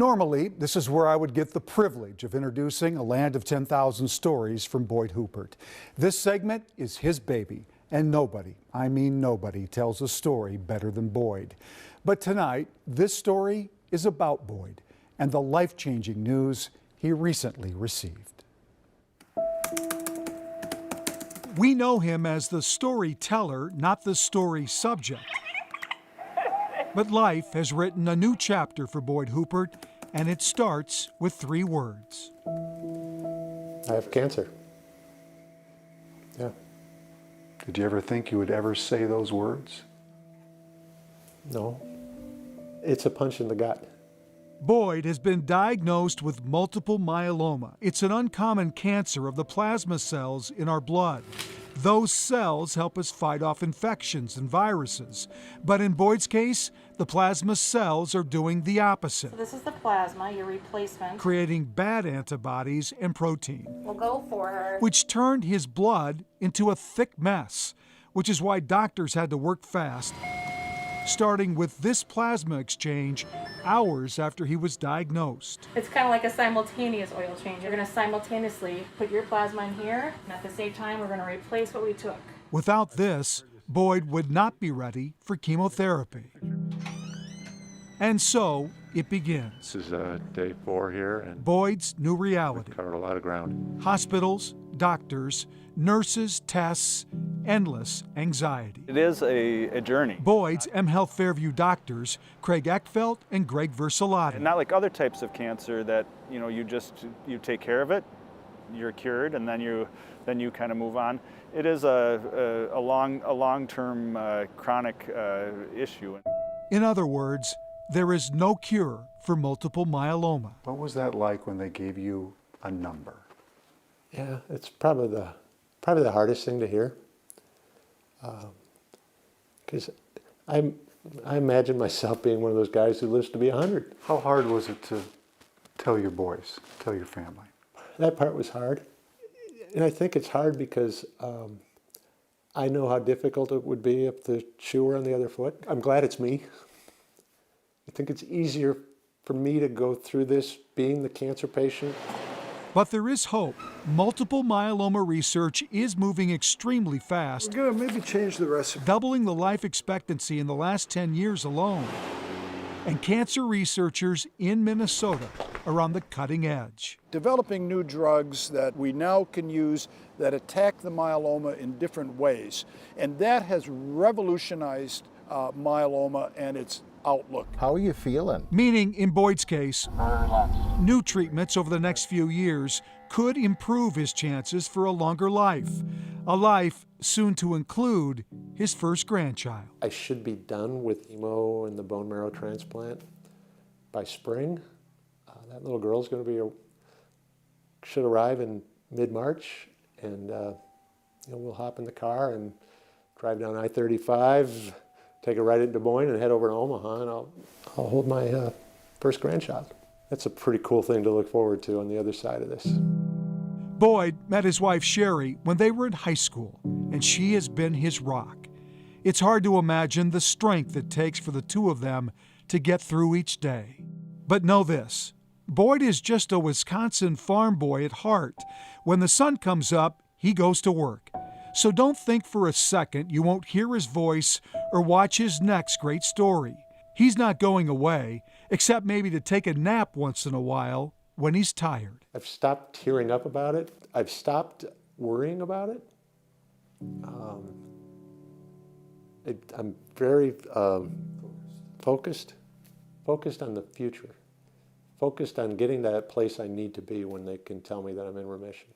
Normally, this is where I would get the privilege of introducing A Land of 10,000 Stories from Boyd Huppert. This segment is his baby, and nobody, I mean nobody, tells a story better than Boyd. But tonight, this story is about Boyd and the life-changing news he recently received. We know him as the storyteller, not the story subject. But life has written a new chapter for Boyd Huppert, and it starts with 3 words. I have cancer. Yeah. Did you ever think you would ever say those words? No. It's a punch in the gut. Boyd has been diagnosed with multiple myeloma. It's an uncommon cancer of the plasma cells in our blood. Those cells help us fight off infections and viruses. But in Boyd's case, the plasma cells are doing the opposite. So this is the plasma, your replacement. Creating bad antibodies and protein. We'll go for her. Which turned his blood into a thick mess, which is why doctors had to work fast, starting with this plasma exchange hours after he was diagnosed. It's kind of like a simultaneous oil change. You're going to simultaneously put your plasma in here, and at the same time, we're going to replace what we took. Without this, Boyd would not be ready for chemotherapy. And so it begins. This is day 4 here, and Boyd's new reality. we've covered a lot of ground. Hospitals, doctors, nurses, tests, endless anxiety. It is a journey. Boyd's mHealth Fairview doctors, Craig Eckfeldt and Greg Versalati. And not like other types of cancer that, you know, you take care of it, you're cured, and then you kind of move on. It is a long-term chronic issue. In other words, there is no cure for multiple myeloma. What was that like when they gave you a number? Yeah, it's probably the hardest thing to hear. Because I imagine myself being one of those guys who lives to be 100. How hard was it to tell your boys, tell your family? That part was hard. And I think it's hard because I know how difficult it would be if the shoe were on the other foot. I'm glad it's me. I think it's easier for me to go through this being the cancer patient. But there is hope. Multiple myeloma research is moving extremely fast, We're gonna maybe change the recipe. doubling the life expectancy in the last 10 years alone. And cancer researchers in Minnesota are on the cutting edge. Developing new drugs that we now can use that attack the myeloma in different ways. And that has revolutionized myeloma and its outlook. How are you feeling? Meaning, in Boyd's case, new treatments over the next few years could improve his chances for a longer life. A life soon to include his first grandchild. I should be done with chemo and the bone marrow transplant by spring. That little girl's going to should arrive in mid-March, and we'll hop in the car and drive down I-35, take a ride into Des Moines, and head over to Omaha, and I'll hold my first grandchild. That's a pretty cool thing to look forward to on the other side of this. Boyd met his wife Sherry when they were in high school, and she has been his rock. It's hard to imagine the strength it takes for the two of them to get through each day. But know this, Boyd is just a Wisconsin farm boy at heart. When the sun comes up, he goes to work. So don't think for a second you won't hear his voice or watch his next great story. He's not going away, except maybe to take a nap once in a while when he's tired. I've stopped tearing up about it. I've stopped worrying about it. I'm very focused on the future, focused on getting to that place I need to be when they can tell me that I'm in remission.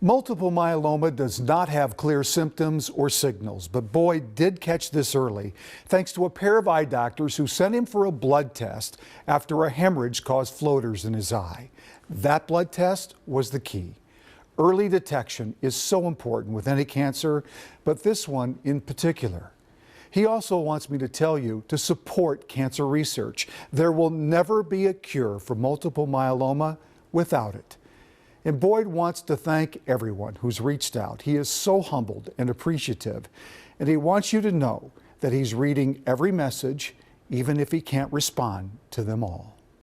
Multiple myeloma does not have clear symptoms or signals, but Boyd did catch this early thanks to a pair of eye doctors who sent him for a blood test after a hemorrhage caused floaters in his eye. That blood test was the key. Early detection is so important with any cancer, but this one in particular. He also wants me to tell you to support cancer research. There will never be a cure for multiple myeloma without it. And Boyd wants to thank everyone who's reached out. He is so humbled and appreciative, and he wants you to know that he's reading every message, even if he can't respond to them all.